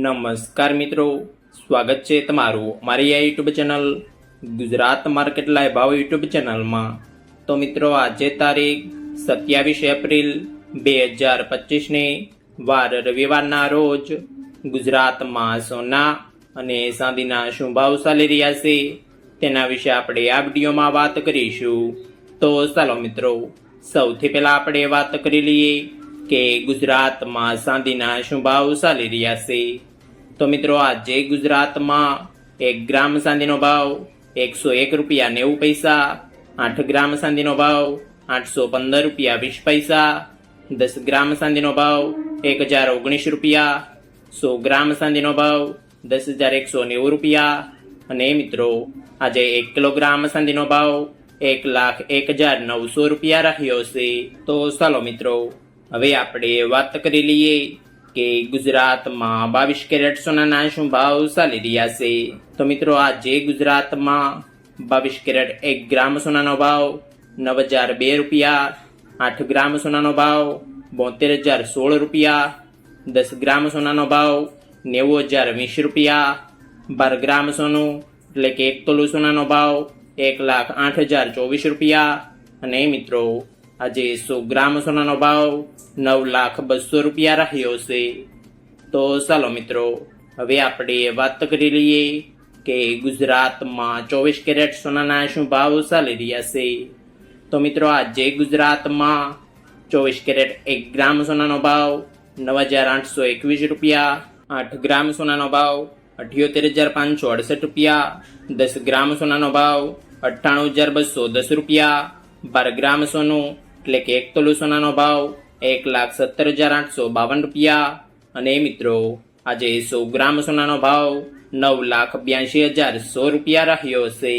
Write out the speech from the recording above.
નમસ્કાર મિત્રો, સ્વાગત છે તમારું અમારી આ YouTube channel Gujarat market live ભાવ યુટ્યુબ ચેનલમાં। તો મિત્રો, આજે તારીખ 27 એપ્રિલ 2025 વાર રવિવારના રોજ ગુજરાતમાં સોના અને ચાંદીના શું ભાવ ચાલી રહ્યા છે તેના વિશે આપણે આ વિડીયોમાં વાત કરીશું। તો ચાલો મિત્રો, સૌથી પહેલા આપણે વાત કરી લઈએ કે ગુજરાતમાં ચાંદીના શું ભાવ ચાલી રહ્યા છે। તો મિત્રો, આજે ગુજરાતમાં 1 ગ્રામ ચાંદીનો ભાવ 101 રૂપિયા 90 પૈસા, 8 ગ્રામ ચાંદીનો ભાવ 815 રૂપિયા 20 પૈસા, 10 ગ્રામ ચાંદીનો ભાવ 1019 રૂપિયા, 100 ગ્રામ ચાંદીનો ભાવ 10,190 રૂપિયા અને મિત્રો, આજે 1 કિલોગ્રામ ચાંદીનો ભાવ 1,01,900 રૂપિયા રહ્યો છે। તો ચાલો મિત્રો, હવે આપણે વાત કરી લઈએ કે ગુજરાતમાં 22 કેરેટ સોનાના શું ભાવ ચાલી રહ્યા છે। તો મિત્રો, આજે ગુજરાતમાં 22 કેરેટ 1 ગ્રામ સોનાનો ભાવ 9,002 રૂપિયા, 8 ગ્રામ સોનાનો ભાવ 72,016 રૂપિયા, 10 ગ્રામ સોનાનો ભાવ 90,020 રૂપિયા, 12 ગ્રામ સોનું એટલે કે 1 તોલું સોનાનો ભાવ 1,08,024 રૂપિયા અને મિત્રો, આજે 100 ગ્રામ સોનાનો ભાવ 9,02,000 રૂપિયા રહ્યો છે। તો ચાલો મિત્રો, હવે આપણે વાત કરી લઈએ કે ગુજરાતમાં 24 કેરેટ સોનાના શું ભાવ ચાલી રહ્યા છે। તો મિત્રો, આજે ગુજરાતમાં 24 કેરેટ 1 ગ્રામ સોનાનો ભાવ 9,821 રૂપિયા, 8 ગ્રામ સોનાનો ભાવ 78,568 રૂપિયા, 10 ગ્રામ સોનાનો ભાવ 98,210 રૂપિયા, 12 ગ્રામ સોનું એટલે કે 1 તોલું સોનાનો ભાવ 1,17,852 રૂપિયા અને મિત્રો, આજે 100 ગ્રામ સોનાનો ભાવ 9,82,100 રૂપિયા રહ્યો છે।